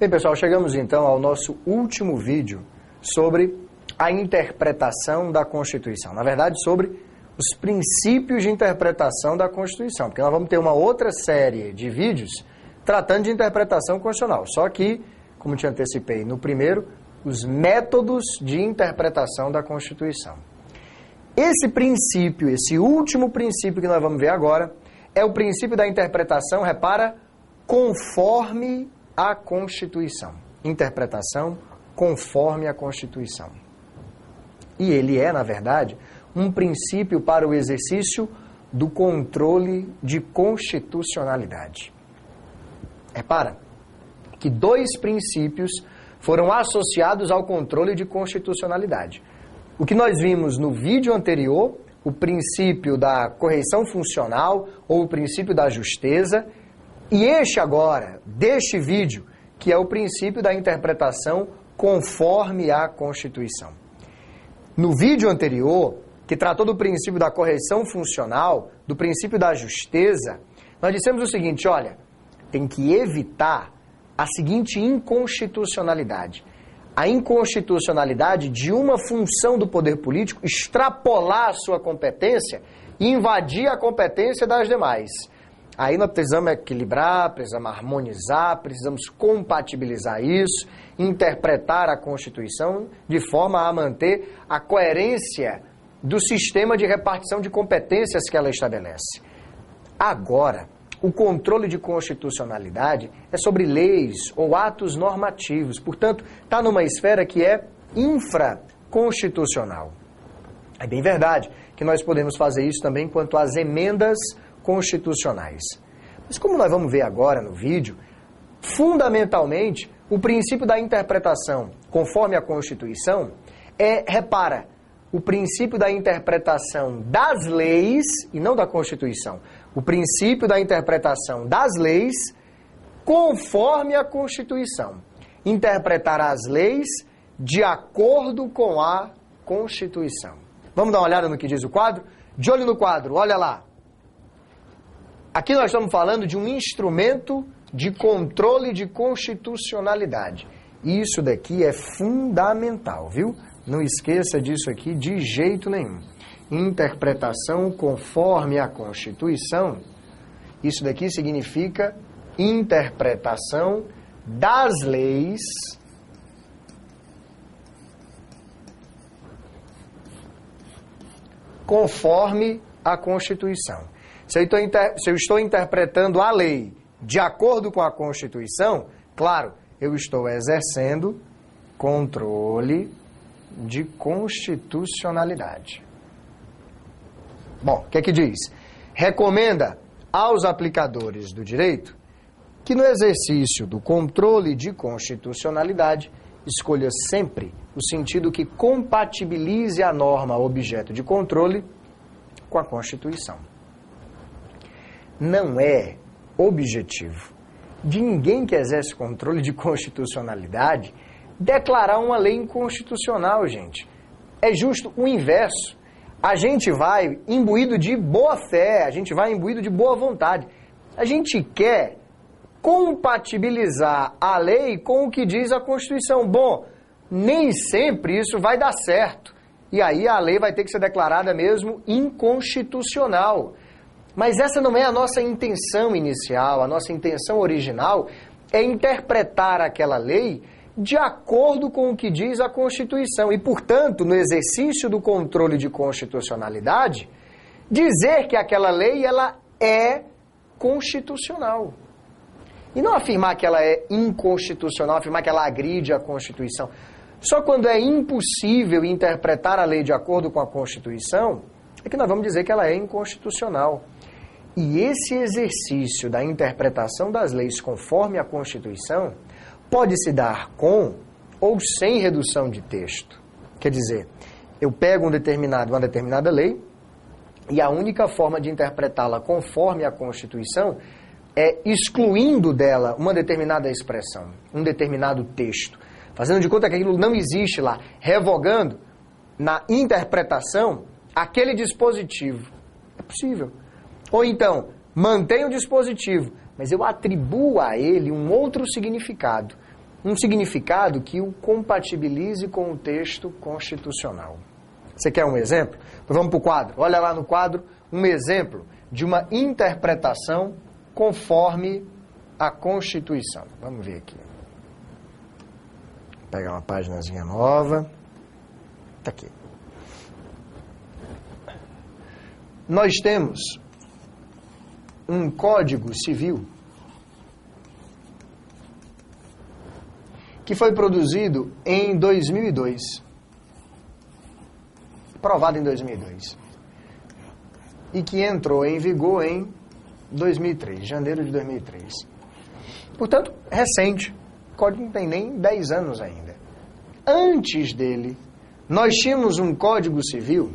Bem, pessoal, chegamos então ao nosso último vídeo sobre a interpretação da Constituição. Na verdade, sobre os princípios de interpretação da Constituição, porque nós vamos ter uma outra série de vídeos tratando de interpretação constitucional. Só que, como te antecipei no primeiro, os métodos de interpretação da Constituição. Esse princípio, esse último princípio que nós vamos ver agora, é o princípio da interpretação, repara, conforme a Constituição. Interpretação conforme a Constituição. E ele é, na verdade, um princípio para o exercício do controle de constitucionalidade. Repara que dois princípios foram associados ao controle de constitucionalidade. O que nós vimos no vídeo anterior, o princípio da correção funcional ou o princípio da justeza, e este agora, deste vídeo, que é o princípio da interpretação conforme a Constituição. No vídeo anterior, que tratou do princípio da correção funcional, do princípio da justeza, nós dissemos o seguinte, olha, tem que evitar a seguinte inconstitucionalidade. A inconstitucionalidade de uma função do poder político extrapolar a sua competência e invadir a competência das demais. Aí nós precisamos equilibrar, precisamos harmonizar, precisamos compatibilizar isso, interpretar a Constituição de forma a manter a coerência do sistema de repartição de competências que ela estabelece. Agora, o controle de constitucionalidade é sobre leis ou atos normativos, portanto, está numa esfera que é infraconstitucional. É bem verdade que nós podemos fazer isso também quanto às emendas constitucionais. Mas como nós vamos ver agora no vídeo, fundamentalmente, o princípio da interpretação conforme a Constituição repara, o princípio da interpretação das leis e não da Constituição. O princípio da interpretação das leis conforme a Constituição. Interpretar as leis de acordo com a Constituição. Vamos dar uma olhada no que diz o quadro? De olho no quadro, olha lá. Aqui nós estamos falando de um instrumento de controle de constitucionalidade. Isso daqui é fundamental, viu? Não esqueça disso aqui de jeito nenhum. Interpretação conforme a Constituição, isso daqui significa interpretação das leis conforme a Constituição. Se eu estou interpretando a lei de acordo com a Constituição, claro, eu estou exercendo controle de constitucionalidade. Bom, o que é que diz? Recomenda aos aplicadores do direito que no exercício do controle de constitucionalidade escolha sempre o sentido que compatibilize a norma objeto de controle com a Constituição. Não é objetivo de ninguém que exerce controle de constitucionalidade declarar uma lei inconstitucional, gente. É justo o inverso. A gente vai imbuído de boa fé, a gente vai imbuído de boa vontade. A gente quer compatibilizar a lei com o que diz a Constituição. Bom, nem sempre isso vai dar certo. E aí a lei vai ter que ser declarada mesmo inconstitucional. Mas essa não é a nossa intenção inicial. A nossa intenção original é interpretar aquela lei de acordo com o que diz a Constituição. E, portanto, no exercício do controle de constitucionalidade, dizer que aquela lei ela é constitucional. E não afirmar que ela é inconstitucional, afirmar que ela agride a Constituição. Só quando é impossível interpretar a lei de acordo com a Constituição, é que nós vamos dizer que ela é inconstitucional. E esse exercício da interpretação das leis conforme a Constituição pode se dar com ou sem redução de texto. Quer dizer, eu pego uma determinada lei e a única forma de interpretá-la conforme a Constituição é excluindo dela uma determinada expressão, um determinado texto, fazendo de conta que aquilo não existe lá, revogando na interpretação aquele dispositivo. É possível. Ou então, mantenho o dispositivo, mas eu atribuo a ele um outro significado. um significado que o compatibilize com o texto constitucional. Você quer um exemplo? Então vamos para o quadro. Olha lá no quadro um exemplo de uma interpretação conforme a Constituição. Vamos ver aqui. Vou pegar uma paginazinha nova. Está aqui. Nós temos um Código Civil que foi produzido em 2002, aprovado em 2002, e que entrou em vigor em 2003, janeiro de 2003. Portanto, recente, o código não tem nem 10 anos ainda. Antes dele, nós tínhamos um Código Civil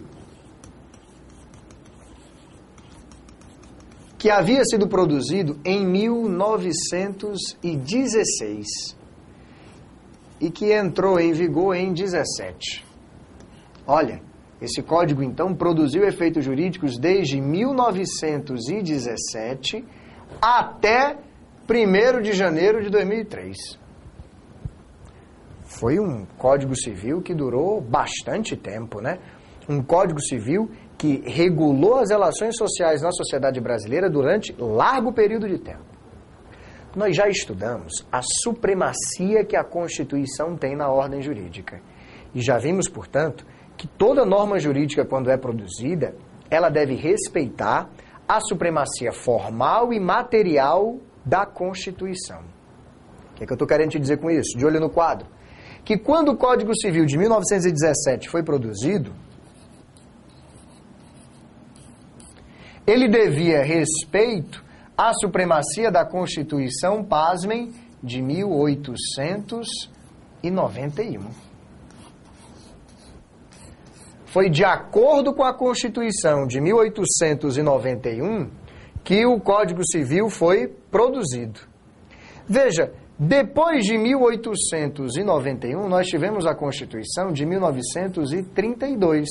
que havia sido produzido em 1916 e que entrou em vigor em 17. Olha, esse código, então, produziu efeitos jurídicos desde 1917 até 1º de janeiro de 2003. Foi um Código Civil que durou bastante tempo, né? Um Código Civil que regulou as relações sociais na sociedade brasileira durante largo período de tempo. Nós já estudamos a supremacia que a Constituição tem na ordem jurídica. E já vimos, portanto, que toda norma jurídica, quando é produzida, ela deve respeitar a supremacia formal e material da Constituição. O que é que eu estou querendo te dizer com isso? De olho no quadro. Que quando o Código Civil de 1917 foi produzido, ele devia respeito à supremacia da Constituição, pasmem, de 1891. Foi de acordo com a Constituição de 1891 que o Código Civil foi produzido. Veja, depois de 1891, nós tivemos a Constituição de 1932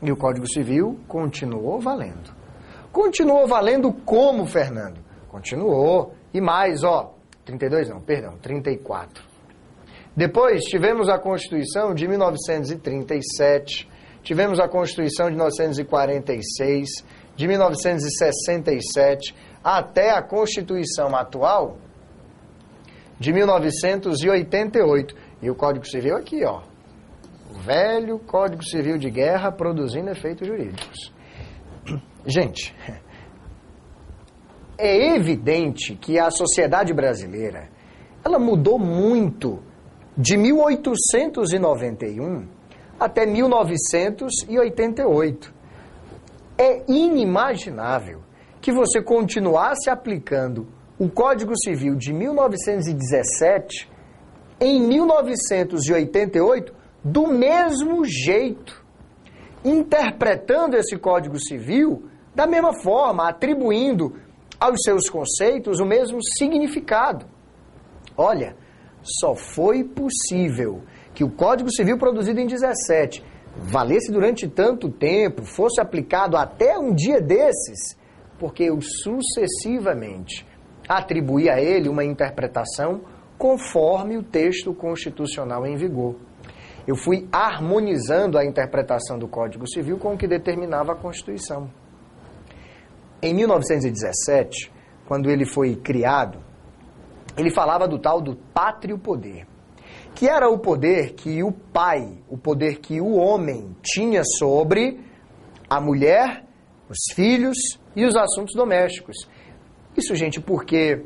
e o Código Civil continuou valendo. Continuou valendo como, Fernando? Continuou. E mais, 34. Depois tivemos a Constituição de 1937, tivemos a Constituição de 1946, de 1967, até a Constituição atual de 1988. E o Código Civil aqui, o velho Código Civil de Guerra produzindo efeitos jurídicos. Gente, é evidente que a sociedade brasileira, ela mudou muito de 1891 até 1988. É inimaginável que você continuasse aplicando o Código Civil de 1917 em 1988 do mesmo jeito, interpretando esse Código Civil da mesma forma, atribuindo aos seus conceitos o mesmo significado. Olha, só foi possível que o Código Civil produzido em 17 valesse durante tanto tempo, fosse aplicado até um dia desses, porque eu sucessivamente atribuí a ele uma interpretação conforme o texto constitucional em vigor. Eu fui harmonizando a interpretação do Código Civil com o que determinava a Constituição. Em 1917, quando ele foi criado, ele falava do tal do pátrio poder, que era o poder que o pai, o poder que o homem tinha sobre a mulher, os filhos e os assuntos domésticos. Isso, gente, porque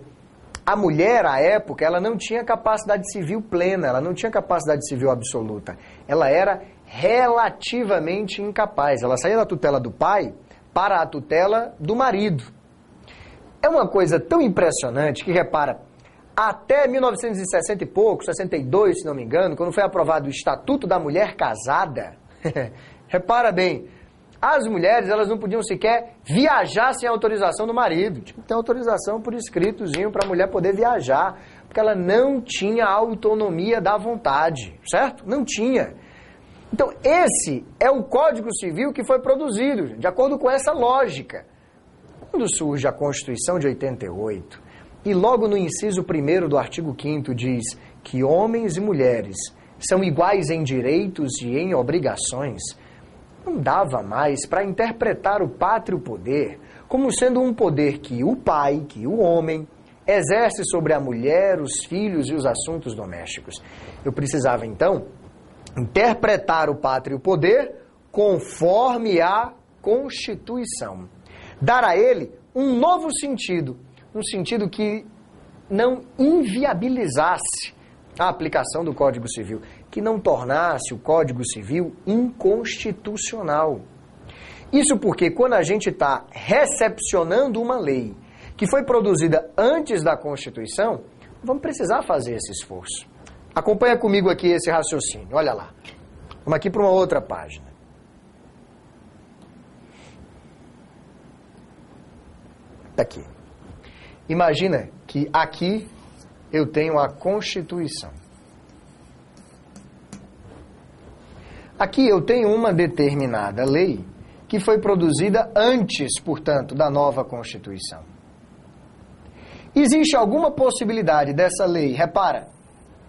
a mulher, à época, ela não tinha capacidade civil plena, ela não tinha capacidade civil absoluta. Ela era relativamente incapaz. Ela saía da tutela do pai para a tutela do marido. É uma coisa tão impressionante que, repara, até 1960 e pouco, 62, se não me engano, quando foi aprovado o Estatuto da Mulher Casada, repara bem, as mulheres, elas não podiam sequer viajar sem a autorização do marido. Tinha que ter autorização por escritozinho para a mulher poder viajar, porque ela não tinha autonomia da vontade, certo? Não tinha. Então, esse é o Código Civil que foi produzido, de acordo com essa lógica. Quando surge a Constituição de 88, e logo no inciso 1º do artigo 5º diz que homens e mulheres são iguais em direitos e em obrigações, não dava mais para interpretar o pátrio poder como sendo um poder que o pai, que o homem, exerce sobre a mulher, os filhos e os assuntos domésticos. Eu precisava, então, interpretar o pátrio poder conforme a Constituição. Dar a ele um novo sentido, um sentido que não inviabilizasse a aplicação do Código Civil, que não tornasse o Código Civil inconstitucional. Isso porque quando a gente está recepcionando uma lei que foi produzida antes da Constituição, vamos precisar fazer esse esforço. Acompanha comigo aqui esse raciocínio, olha lá. Vamos aqui para uma outra página. Tá aqui. Imagina que aqui eu tenho a Constituição. Aqui eu tenho uma determinada lei que foi produzida antes, portanto, da nova Constituição. Existe alguma possibilidade dessa lei, repara,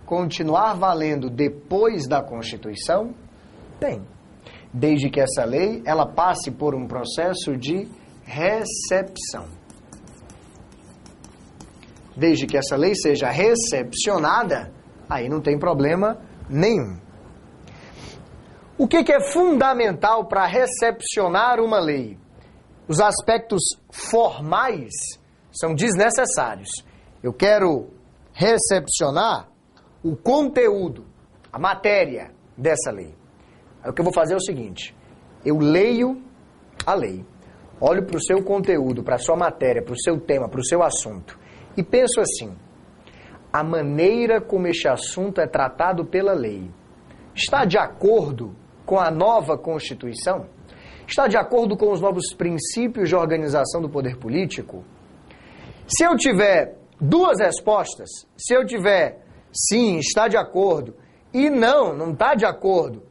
continuar valendo depois da Constituição? Tem. Desde que essa lei ela passe por um processo de recepção. Desde que essa lei seja recepcionada, aí não tem problema nenhum. O que é fundamental para recepcionar uma lei? Os aspectos formais são desnecessários. Eu quero recepcionar o conteúdo, a matéria dessa lei. Aí o que eu vou fazer é o seguinte, eu leio a lei, olho para o seu conteúdo, para a sua matéria, para o seu tema, para o seu assunto, e penso assim, a maneira como este assunto é tratado pela lei está de acordo com a nova Constituição? Está de acordo com os novos princípios de organização do poder político? Se eu tiver duas respostas, se eu tiver sim, está de acordo, e não está de acordo,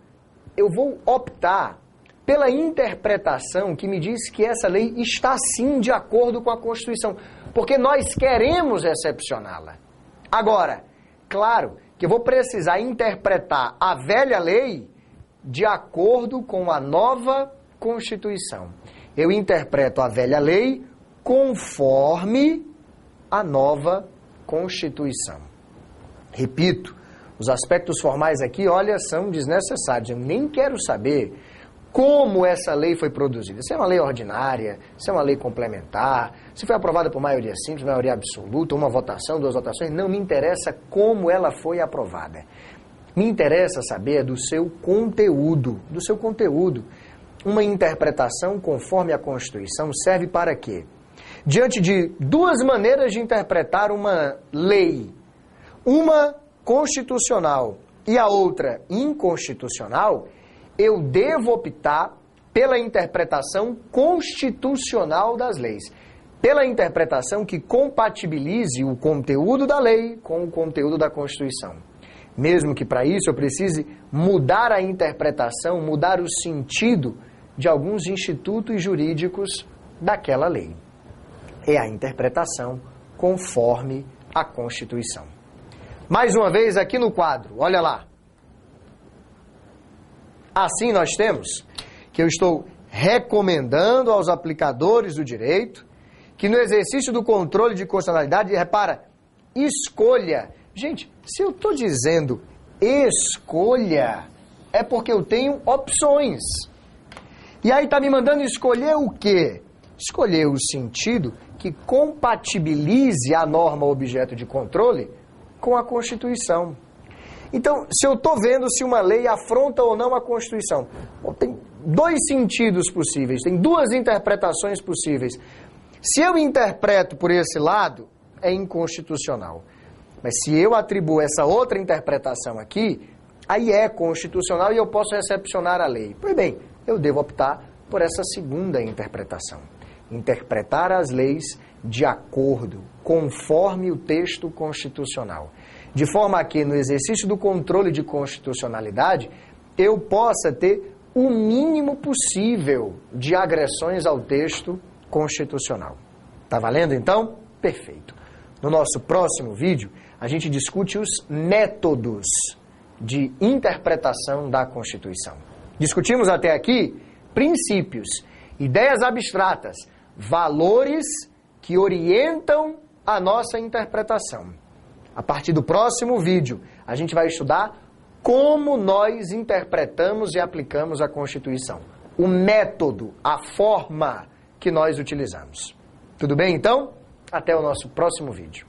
eu vou optar pela interpretação que me diz que essa lei está sim de acordo com a Constituição, porque nós queremos recepcioná-la. Agora, claro que eu vou precisar interpretar a velha lei de acordo com a nova Constituição. Eu interpreto a velha lei conforme a nova Constituição. Repito, os aspectos formais aqui, olha, são desnecessários. Eu nem quero saber como essa lei foi produzida. Se é uma lei ordinária, se é uma lei complementar, se foi aprovada por maioria simples, maioria absoluta, uma votação, duas votações, não me interessa como ela foi aprovada. Me interessa saber do seu conteúdo, Uma interpretação conforme a Constituição serve para quê? Diante de duas maneiras de interpretar uma lei, uma constitucional e a outra inconstitucional, eu devo optar pela interpretação constitucional das leis, pela interpretação que compatibilize o conteúdo da lei com o conteúdo da Constituição. Mesmo que para isso eu precise mudar a interpretação, mudar o sentido de alguns institutos jurídicos daquela lei. É a interpretação conforme a Constituição. Mais uma vez aqui no quadro, olha lá. Assim nós temos que eu estou recomendando aos aplicadores do direito que no exercício do controle de constitucionalidade, repara, escolha. Gente, se eu estou dizendo escolha, é porque eu tenho opções. E aí está me mandando escolher o quê? Escolher o sentido que compatibilize a norma objeto de controle com a Constituição. Então, se eu estou vendo se uma lei afronta ou não a Constituição, bom, tem dois sentidos possíveis, tem duas interpretações possíveis. Se eu interpreto por esse lado, é inconstitucional. Mas se eu atribuo essa outra interpretação aqui, aí é constitucional e eu posso recepcionar a lei. Pois bem, eu devo optar por essa segunda interpretação. Interpretar as leis de acordo, conforme o texto constitucional. De forma que, no exercício do controle de constitucionalidade, eu possa ter o mínimo possível de agressões ao texto constitucional. Tá valendo, então? Perfeito. No nosso próximo vídeo, a gente discute os métodos de interpretação da Constituição. Discutimos até aqui princípios, ideias abstratas, valores que orientam a nossa interpretação. A partir do próximo vídeo, a gente vai estudar como nós interpretamos e aplicamos a Constituição. O método, a forma que nós utilizamos. Tudo bem, então? Até o nosso próximo vídeo.